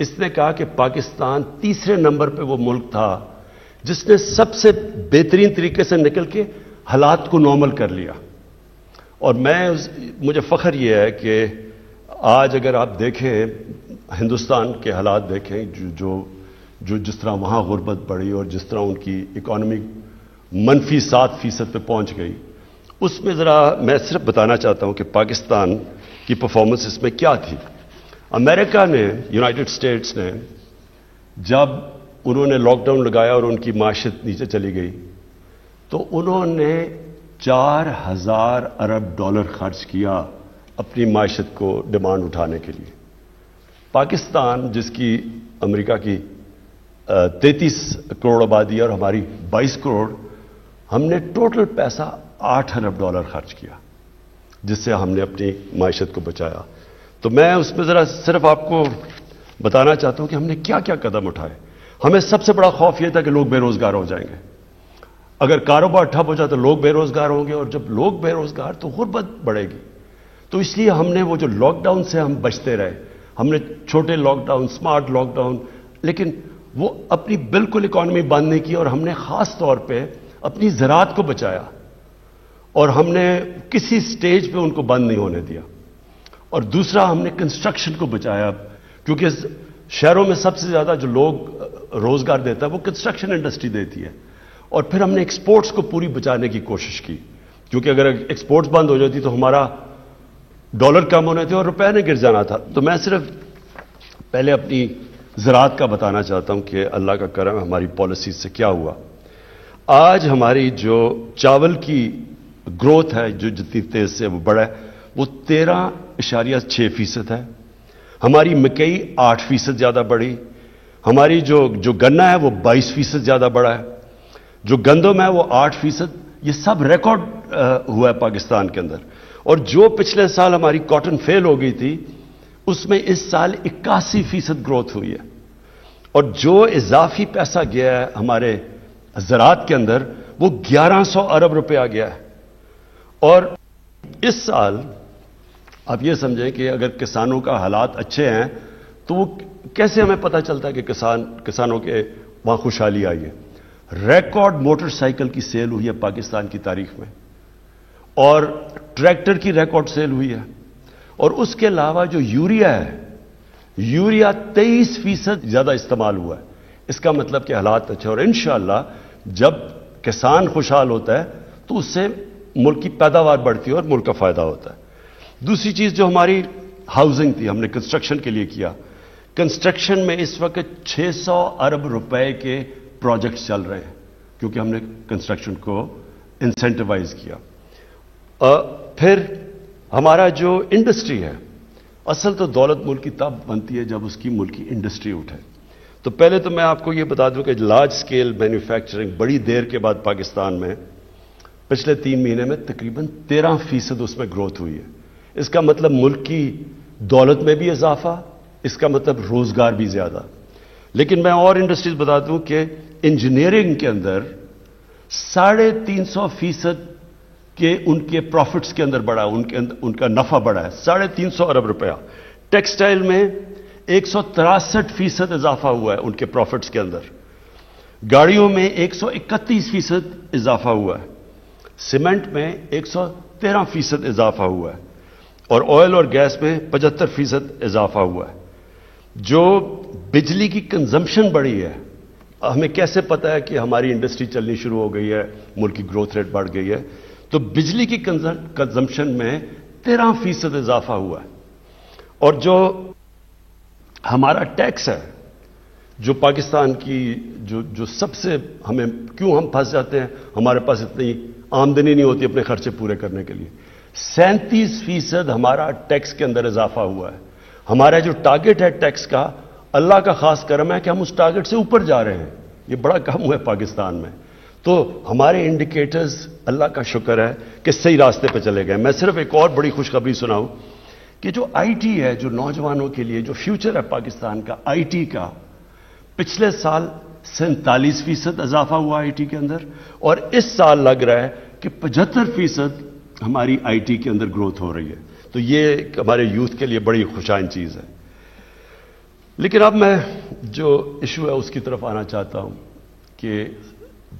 اس نے کہا کہ پاکستان تیسرے نمبر پہ وہ ملک تھا جس نے سب سے بہترین طریقے سے نکل کے حالات کو نارمل کر لیا. اور مجھے فخر یہ ہے کہ آج اگر آپ دیکھیں ہندوستان کے حالات دیکھیں جو جس طرح وہاں غربت بڑھی اور جس طرح ان کی اکانومی -7% پہ پہنچ گئی، اس میں ذرا میں صرف بتانا چاہتا ہوں کہ پاکستان کی پرفارمنس اس میں کیا تھی. امریکہ نے، یونائٹڈ اسٹیٹس نے، جب انہوں نے لاک ڈاؤن لگایا اور ان کی معیشت نیچے چلی گئی تو انہوں نے $4,000 ارب خرچ کیا اپنی معیشت کو ڈیمانڈ اٹھانے کے لیے. پاکستان جس کی امریکہ کی 33 کروڑ آبادی اور ہماری 22 کروڑ، ہم نے ٹوٹل پیسہ $8 ارب خرچ کیا جس سے ہم نے اپنی معیشت کو بچایا. تو میں اس میں ذرا صرف آپ کو بتانا چاہتا ہوں کہ ہم نے کیا کیا قدم اٹھائے. ہمیں سب سے بڑا خوف یہ تھا کہ لوگ بے روزگار ہو جائیں گے. اگر کاروبار ٹھپ ہو جائے تو لوگ بے روزگار ہوں گے، اور جب لوگ بے روزگار تو غربت بڑھے گی. تو اس لیے ہم نے وہ جو لاک ڈاؤن سے ہم بچتے رہے، ہم نے چھوٹے lockdown, smart lockdown, لیکن وہ اپنی بالکل اکانومی بند نہیں کی، اور ہم نے خاص طور پہ اپنی زراعت کو بچایا اور ہم نے کسی سٹیج پہ ان کو بند نہیں ہونے دیا. اور دوسرا ہم نے کنسٹرکشن کو بچایا، کیونکہ شہروں میں سب سے زیادہ جو لوگ روزگار دیتا ہے وہ کنسٹرکشن انڈسٹری دیتی ہے. اور پھر ہم نے ایکسپورٹس کو پوری بچانے کی کوشش کی، کیونکہ اگر ایکسپورٹس بند ہو جاتی تو ہمارا ڈالر کم ہونے تھے اور روپے نے گر جانا تھا. تو میں صرف پہلے اپنی زراعت کا بتانا چاہتا ہوں کہ اللہ کا کرم ہماری پالیسیز سے کیا ہوا. آج ہماری جو چاول کی گروتھ ہے، جو جتنی تیز سے وہ بڑھا ہے، وہ 13.6% ہے. ہماری مکئی 8% زیادہ بڑھی. ہماری جو گنا ہے وہ 22% زیادہ بڑھا ہے. جو گندم ہے وہ 8%. یہ سب ریکارڈ ہوا ہے پاکستان کے اندر. اور جو پچھلے سال ہماری کاٹن فیل ہو گئی تھی، اس میں اس سال 81% گروتھ ہوئی ہے. اور جو اضافی پیسہ گیا ہے ہمارے زراعت کے اندر وہ 1100 ارب روپے آ گیا ہے. اور اس سال آپ یہ سمجھیں کہ اگر کسانوں کا حالات اچھے ہیں تو وہ کیسے ہمیں پتہ چلتا ہے کہ کسانوں کے وہاں خوشحالی آئی ہے. ریکارڈ موٹر سائیکل کی سیل ہوئی ہے پاکستان کی تاریخ میں، اور ٹریکٹر کی ریکارڈ سیل ہوئی ہے. اور اس کے علاوہ جو یوریا ہے، یوریا 23% زیادہ استعمال ہوا ہے. اس کا مطلب کہ حالات اچھے، اور انشاءاللہ جب کسان خوشحال ہوتا ہے تو اس سے ملک کی پیداوار بڑھتی ہے اور ملک کا فائدہ ہوتا ہے. دوسری چیز جو ہماری ہاؤسنگ تھی، ہم نے کنسٹرکشن کے لیے کیا. کنسٹرکشن میں اس وقت 600 ارب روپے کے پروجیکٹس چل رہے ہیں، کیونکہ ہم نے کنسٹرکشن کو انسینٹیوائز کیا. پھر ہمارا جو انڈسٹری ہے، اصل تو دولت ملک کی تب بنتی ہے جب اس کی ملک کی انڈسٹری اٹھے. تو پہلے تو میں آپ کو یہ بتا دوں کہ لارج سکیل مینوفیکچرنگ بڑی دیر کے بعد پاکستان میں پچھلے 3 مہینے میں تقریباً 13% اس میں گروتھ ہوئی ہے. اس کا مطلب ملک کی دولت میں بھی اضافہ، اس کا مطلب روزگار بھی زیادہ. لیکن میں اور انڈسٹریز بتا دوں کہ انجینئرنگ کے اندر 350% کہ ان کے پروفٹس کے اندر بڑھا، ان کا نفع بڑھا ہے 350 ارب روپیہ. ٹیکسٹائل میں 163% اضافہ ہوا ہے ان کے پروفٹس کے اندر. گاڑیوں میں 131% اضافہ ہوا ہے. سیمنٹ میں 113% اضافہ ہوا ہے. اور آئل اور گیس میں 75% اضافہ ہوا ہے. جو بجلی کی کنزمپشن بڑھی ہے، ہمیں کیسے پتہ ہے کہ ہماری انڈسٹری چلنی شروع ہو گئی ہے، ملک کی گروتھ ریٹ بڑھ گئی ہے؟ تو بجلی کی کنزمپشن میں 13% اضافہ ہوا ہے. اور جو ہمارا ٹیکس ہے، جو پاکستان کی جو سب سے ہمیں کیوں ہم پھنس جاتے ہیں، ہمارے پاس اتنی آمدنی نہیں ہوتی اپنے خرچے پورے کرنے کے لیے. 37% ہمارا ٹیکس کے اندر اضافہ ہوا ہے. ہمارا جو ٹارگٹ ہے ٹیکس کا، اللہ کا خاص کرم ہے کہ ہم اس ٹارگٹ سے اوپر جا رہے ہیں. یہ بڑا کم ہوا ہے پاکستان میں. تو ہمارے انڈیکیٹرز اللہ کا شکر ہے کہ صحیح راستے پہ چلے گئے. میں صرف ایک اور بڑی خوشخبری سناؤں کہ جو آئی ٹی ہے، جو نوجوانوں کے لیے جو فیوچر ہے پاکستان کا آئی ٹی کا، پچھلے سال 47% اضافہ ہوا آئی ٹی کے اندر، اور اس سال لگ رہا ہے کہ 75% ہماری آئی ٹی کے اندر گروتھ ہو رہی ہے. تو یہ ہمارے یوتھ کے لیے بڑی خوشائن چیز ہے. لیکن اب میں جو ایشو ہے اس کی طرف آنا چاہتا ہوں کہ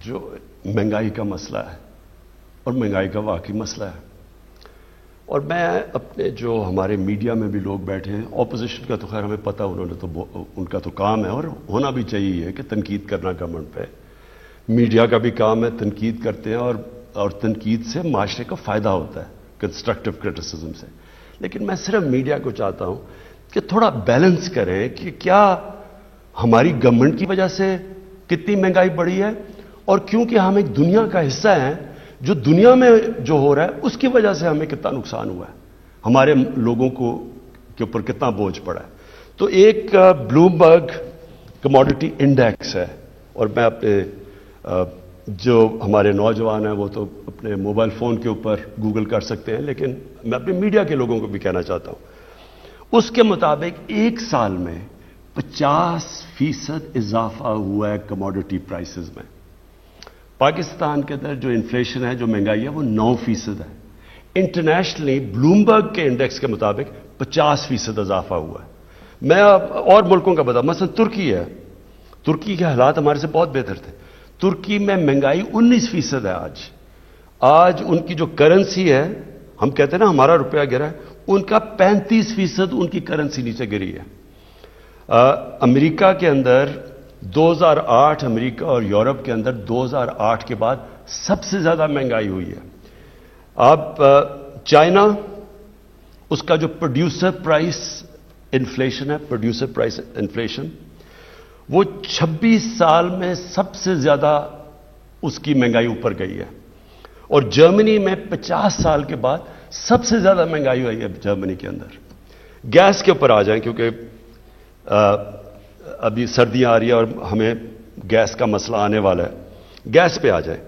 جو مہنگائی کا مسئلہ ہے اور مہنگائی کا واقعی مسئلہ ہے، اور میں اپنے جو ہمارے میڈیا میں بھی لوگ بیٹھے ہیں، اپوزیشن کا تو خیر ہمیں پتہ، ان کا تو کام ہے اور ہونا بھی چاہیے کہ تنقید کرنا گورنمنٹ پہ، میڈیا کا بھی کام ہے، تنقید کرتے ہیں اور تنقید سے معاشرے کا فائدہ ہوتا ہے، کنسٹرکٹیو کرٹیسزم سے. لیکن میں صرف میڈیا کو چاہتا ہوں کہ تھوڑا بیلنس کریں کہ کیا ہماری گورنمنٹ کی وجہ سے کتنی مہنگائی بڑھی ہے، اور کیونکہ ہم ایک دنیا کا حصہ ہیں، جو دنیا میں جو ہو رہا ہے اس کی وجہ سے ہمیں کتنا نقصان ہوا ہے، ہمارے لوگوں کے اوپر کتنا بوجھ پڑا ہے. تو ایک بلومبرگ کموڈٹی انڈیکس ہے، اور میں اپنے جو ہمارے نوجوان ہیں وہ تو اپنے موبائل فون کے اوپر گوگل کر سکتے ہیں، لیکن میں اپنے میڈیا کے لوگوں کو بھی کہنا چاہتا ہوں. اس کے مطابق ایک سال میں 50% اضافہ ہوا ہے کموڈٹی پرائسز میں. پاکستان کے اندر جو انفلیشن ہے، جو مہنگائی ہے، وہ 9% ہے. انٹرنیشنلی بلومبرگ کے انڈیکس کے مطابق 50% اضافہ ہوا ہے. میں اور ملکوں کا بتا، مثلا ترکی ہے، ترکی کے حالات ہمارے سے بہت بہتر تھے. ترکی میں مہنگائی 19% ہے آج ان کی جو کرنسی ہے، ہم کہتے ہیں نا ہمارا روپیہ گرا ہے، ان کا 35% ان کی کرنسی نیچے گری ہے. امریکہ کے اندر 2008، امریکہ اور یورپ کے اندر 2008 کے بعد سب سے زیادہ مہنگائی ہوئی ہے. اب چائنا، اس کا جو پروڈیوسر پرائس انفلیشن ہے، پروڈیوسر پرائس انفلیشن، وہ 26 سال میں سب سے زیادہ اس کی مہنگائی اوپر گئی ہے. اور جرمنی میں 50 سال کے بعد سب سے زیادہ مہنگائی ہوئی ہے جرمنی کے اندر. گیس کے اوپر آ جائیں، کیونکہ ابھی سردیاں آ رہی ہیں اور ہمیں گیس کا مسئلہ آنے والا ہے. گیس پہ آ جائیں.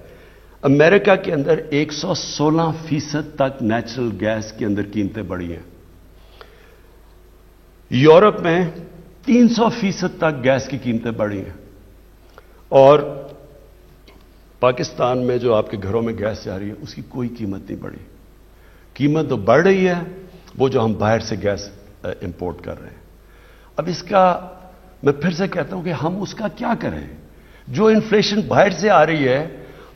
امریکہ کے اندر 116% تک نیچرل گیس کے اندر قیمتیں بڑھی ہیں. یورپ میں 300% تک گیس کی قیمتیں بڑھی ہیں. اور پاکستان میں جو آپ کے گھروں میں گیس جا رہی ہے اس کی کوئی قیمت نہیں بڑھی. قیمت تو بڑھ رہی ہے وہ جو ہم باہر سے گیس امپورٹ کر رہے ہیں. اب اس کا میں پھر سے کہتا ہوں کہ ہم اس کا کیا کریں؟ جو انفلیشن باہر سے آ رہی ہے،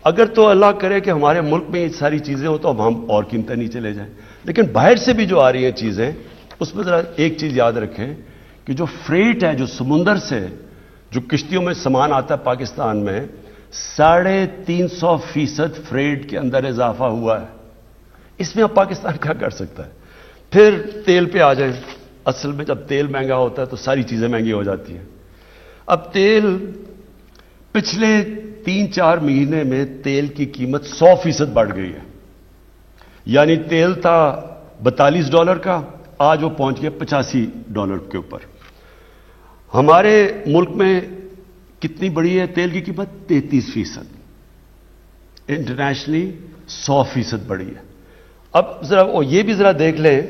اگر تو اللہ کرے کہ ہمارے ملک میں یہ ساری چیزیں ہوں تو اب ہم اور قیمتیں نیچے لے جائیں. لیکن باہر سے بھی جو آ رہی ہیں چیزیں، اس میں ذرا ایک چیز یاد رکھیں کہ جو فریٹ ہے، جو سمندر سے جو کشتیوں میں سامان آتا ہے پاکستان میں، 350% فریٹ کے اندر اضافہ ہوا ہے. اس میں اب پاکستان کیا کر سکتا ہے؟ پھر تیل پہ آ جائیں. اصل میں جب تیل مہنگا ہوتا ہے تو ساری چیزیں مہنگی ہو جاتی ہیں. اب تیل پچھلے 3-4 مہینے میں تیل کی قیمت 100% بڑھ گئی ہے. یعنی تیل تھا $42 کا، آج وہ پہنچ گیا $85 کے اوپر. ہمارے ملک میں کتنی بڑی ہے تیل کی قیمت؟ 33%. انٹرنیشنلی 100% بڑی ہے. اب ذرا یہ بھی ذرا دیکھ لیں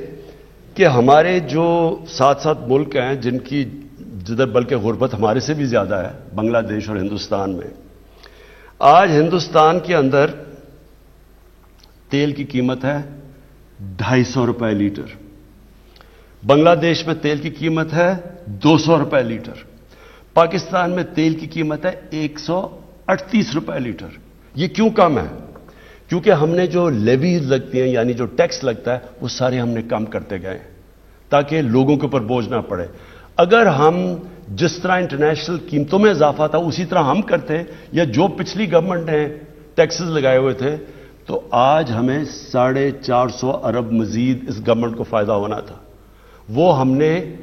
کہ ہمارے جو ساتھ ملک ہیں جدھر بلکہ غربت ہمارے سے بھی زیادہ ہے، بنگلہ دیش اور ہندوستان میں. آج ہندوستان کے اندر تیل کی قیمت ہے $250 لیٹر. بنگلہ دیش میں تیل کی قیمت ہے $200 لیٹر. پاکستان میں تیل کی قیمت ہے $138 لیٹر. یہ کیوں کم ہے؟ کیونکہ ہم نے جو لیویز لگتی ہیں، یعنی جو ٹیکس لگتا ہے، وہ سارے ہم نے کم کرتے گئے تاکہ لوگوں کے اوپر بوجھ نہ پڑے. اگر ہم جس طرح انٹرنیشنل قیمتوں میں اضافہ تھا اسی طرح ہم کرتے، یا جو پچھلی گورنمنٹ نے ٹیکسز لگائے ہوئے تھے، تو آج ہمیں 450 ارب مزید اس گورنمنٹ کو فائدہ ہونا تھا. وہ ہم نے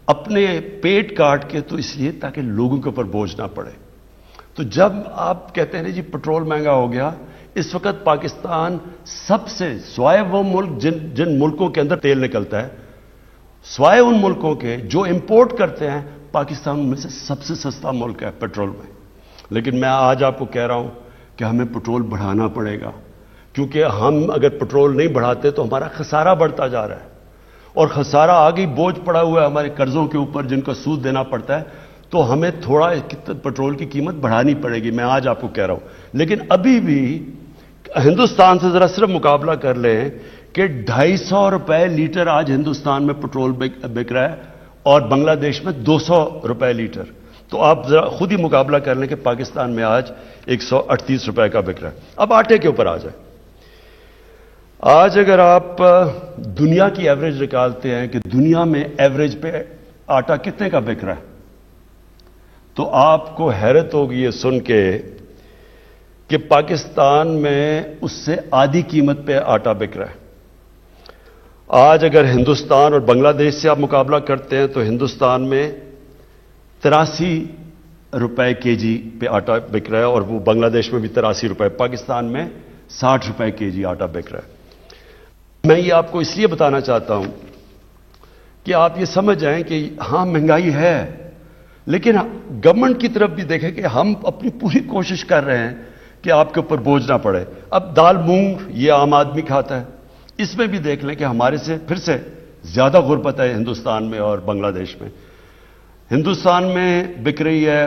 اپنے پیٹ کاٹ کے، تو اس لیے تاکہ لوگوں کے اوپر بوجھ نہ پڑے. تو جب آپ کہتے ہیں جی پٹرول مہنگا ہو گیا، اس وقت پاکستان سب سے، سوائے وہ ملک جن ملکوں کے اندر تیل نکلتا ہے، سوائے ان ملکوں کے جو امپورٹ کرتے ہیں، پاکستان میں سے سب سے سستا ملک ہے پیٹرول میں. لیکن میں آج آپ کو کہہ رہا ہوں کہ ہمیں پٹرول بڑھانا پڑے گا، کیونکہ ہم اگر پٹرول نہیں بڑھاتے تو ہمارا خسارہ بڑھتا جا رہا ہے. اور خسارہ آگے بوجھ پڑا ہوا ہے ہمارے قرضوں کے اوپر جن کا سود دینا پڑتا ہے. تو ہمیں تھوڑا پٹرول کی قیمت بڑھانی پڑے گی، میں آج آپ کو کہہ رہا ہوں. لیکن ابھی بھی ہندوستان سے ذرا صرف مقابلہ کر لیں کہ $250 لیٹر آج ہندوستان میں پٹرول بک رہا ہے، اور بنگلہ دیش میں 200 روپے لیٹر. تو آپ ذرا خود ہی مقابلہ کر لیں کہ پاکستان میں آج 138 روپے کا بک رہا ہے. اب آٹے کے اوپر آ جائیں. آج اگر آپ دنیا کی ایوریج نکالتے ہیں کہ دنیا میں ایوریج پہ آٹا کتنے کا بک رہا ہے, تو آپ کو حیرت ہوگی یہ سن کے کہ پاکستان میں اس سے آدھی قیمت پہ آٹا بک رہا ہے. آج اگر ہندوستان اور بنگلہ دیش سے آپ مقابلہ کرتے ہیں تو ہندوستان میں 83 روپے کے جی پہ آٹا بک رہا ہے, اور وہ بنگلہ دیش میں بھی 83 روپے. پاکستان میں 60 روپے کے جی آٹا بک رہا ہے. میں یہ آپ کو اس لیے بتانا چاہتا ہوں کہ آپ یہ سمجھ جائیں کہ ہاں مہنگائی ہے, لیکن گورنمنٹ کی طرف بھی دیکھیں کہ ہم اپنی پوری کوشش کر رہے ہیں کہ آپ کے اوپر بوجھ نہ پڑے. اب دال مونگ یہ عام آدمی کھاتا ہے, اس میں بھی دیکھ لیں کہ ہمارے سے پھر سے زیادہ غربت ہے ہندوستان میں اور بنگلہ دیش میں. ہندوستان میں بک رہی ہے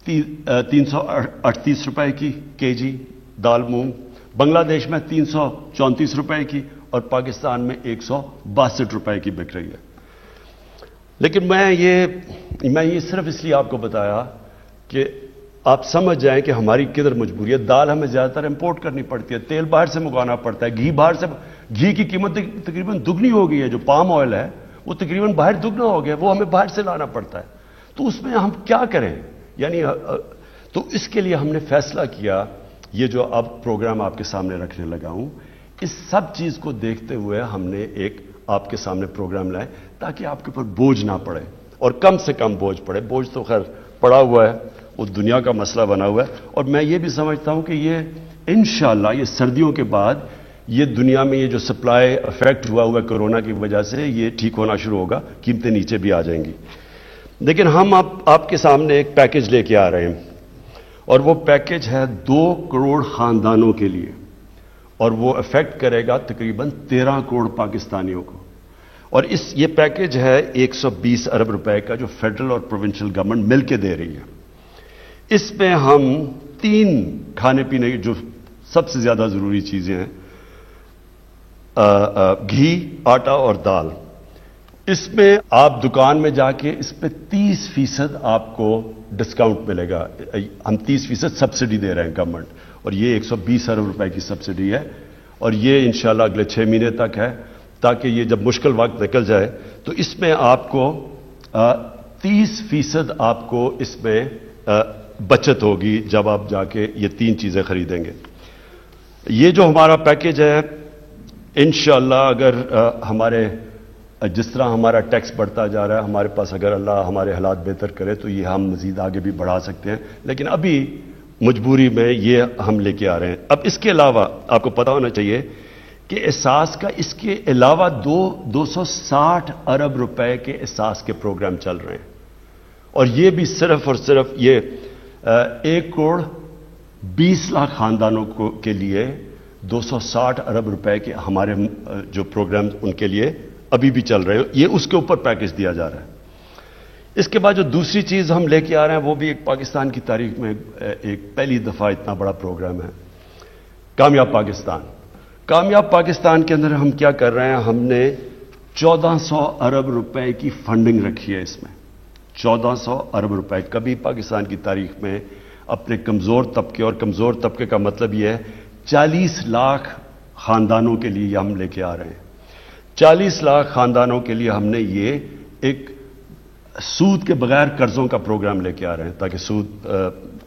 338 روپے کی کے جی دال مونگ, بنگلہ دیش میں 334 روپے کی, اور پاکستان میں 162 روپے کی بک رہی ہے. لیکن میں یہ صرف اس لیے آپ کو بتایا کہ آپ سمجھ جائیں کہ ہماری کدھر مجبوری ہے. دال ہمیں زیادہ تر امپورٹ کرنی پڑتی ہے, تیل باہر سے منگوانا پڑتا ہے, گھی کی قیمت تقریباً دگنی ہو گئی ہے. جو پام آئل ہے وہ تقریباً باہر دگنا ہو گیا, وہ ہمیں باہر سے لانا پڑتا ہے. تو اس میں ہم کیا کریں؟ یعنی تو اس کے لیے ہم نے فیصلہ کیا, یہ جو اب پروگرام آپ کے سامنے رکھنے لگا ہوں, اس سب چیز کو دیکھتے ہوئے ہم نے ایک آپ کے سامنے پروگرام لائے تاکہ آپ کے اوپر بوجھ نہ پڑے, اور کم سے کم بوجھ پڑے. بوجھ تو خیر پڑا ہوا ہے, وہ دنیا کا مسئلہ بنا ہوا ہے. اور میں یہ بھی سمجھتا ہوں کہ یہ انشاءاللہ یہ سردیوں کے بعد یہ دنیا میں یہ جو سپلائی افیکٹ ہوا ہے کورونا کی وجہ سے, یہ ٹھیک ہونا شروع ہوگا, قیمتیں نیچے بھی آ جائیں گی. لیکن ہم اب آپ کے سامنے ایک پیکج لے کے آ رہے ہیں, اور وہ پیکج ہے 2 کروڑ خاندانوں کے لیے, اور وہ افیکٹ کرے گا تقریباً 13 کروڑ پاکستانیوں کو. اور یہ پیکج ہے 120 ارب روپے کا, جو فیڈرل اور پروونشل گورنمنٹ مل کے دے رہی ہے. اس میں ہم 3 کھانے پینے کی جو سب سے زیادہ ضروری چیزیں ہیں, گھی, آٹا اور دال, اس میں آپ دکان میں جا کے اس پہ 30% آپ کو ڈسکاؤنٹ ملے گا. ہم 30% سبسڈی دے رہے ہیں گورنمنٹ, اور یہ 120 ارب روپے کی سبسڈی ہے, اور یہ انشاءاللہ اگلے 6 مہینے تک ہے, تاکہ یہ جب مشکل وقت نکل جائے تو اس میں آپ کو 30% آپ کو اس میں بچت ہوگی جب آپ جا کے یہ 3 چیزیں خریدیں گے. یہ جو ہمارا پیکج ہے انشاءاللہ اگر ہمارے جس طرح ہمارا ٹیکس بڑھتا جا رہا ہے, ہمارے پاس اگر اللہ ہمارے حالات بہتر کرے تو یہ ہم مزید آگے بھی بڑھا سکتے ہیں, لیکن ابھی مجبوری میں یہ ہم لے کے آ رہے ہیں. اب اس کے علاوہ آپ کو پتا ہونا چاہیے کہ احساس کا اس کے علاوہ 260 ارب روپے کے احساس کے پروگرام چل رہے ہیں, اور یہ بھی صرف اور صرف یہ 1 کروڑ 20 لاکھ خاندانوں کے لیے 260 ارب روپے کے ہمارے جو پروگرام ان کے لیے ابھی بھی چل رہے ہیں. یہ اس کے اوپر پیکج دیا جا رہا ہے. اس کے بعد جو دوسری چیز ہم لے کے آ رہے ہیں وہ بھی ایک پاکستان کی تاریخ میں ایک پہلی دفعہ اتنا بڑا پروگرام ہے, کامیاب پاکستان. کامیاب پاکستان کے اندر ہم کیا کر رہے ہیں, ہم نے 1400 ارب روپے کی فنڈنگ رکھی ہے. اس میں 1400 ارب روپے کبھی پاکستان کی تاریخ میں اپنے کمزور طبقے, اور کمزور طبقے کا مطلب یہ ہے 40 لاکھ خاندانوں کے لیے ہم لے کے آ رہے ہیں. 40 لاکھ خاندانوں کے لیے ہم نے یہ ایک سود کے بغیر قرضوں کا پروگرام لے کے آ رہے ہیں, تاکہ سود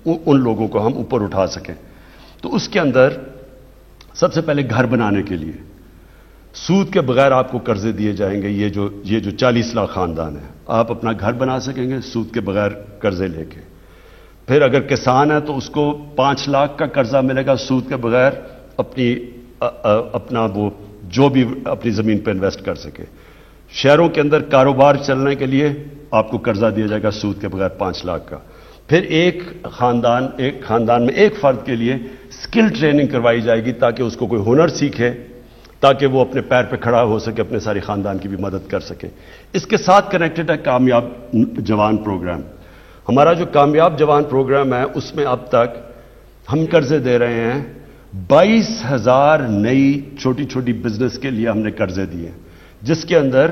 ان لوگوں کو ہم اوپر اٹھا سکیں. تو اس کے اندر سب سے پہلے گھر بنانے کے لیے سود کے بغیر آپ کو قرضے دیے جائیں گے. یہ جو 40 لاکھ خاندان ہیں, آپ اپنا گھر بنا سکیں گے سود کے بغیر قرضے لے کے. پھر اگر کسان ہے تو اس کو 5 لاکھ کا قرضہ ملے گا سود کے بغیر, اپنا وہ جو بھی اپنی زمین پہ انویسٹ کر سکے. شہروں کے اندر کاروبار چلنے کے لیے آپ کو قرضہ دیا جائے گا سود کے بغیر 5 لاکھ کا. پھر ایک خاندان میں ایک فرد کے لیے سکل ٹریننگ کروائی جائے گی تاکہ اس کو کوئی ہنر سیکھے, تاکہ وہ اپنے پیر پہ کھڑا ہو سکے, اپنے سارے خاندان کی بھی مدد کر سکے. اس کے ساتھ کنیکٹڈ ہے کامیاب جوان پروگرام. ہمارا جو کامیاب جوان پروگرام ہے اس میں اب تک ہم قرضے دے رہے ہیں 22,000 نئی چھوٹی چھوٹی بزنس کے لیے ہم نے قرضے دیے, جس کے اندر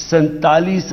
47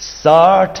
60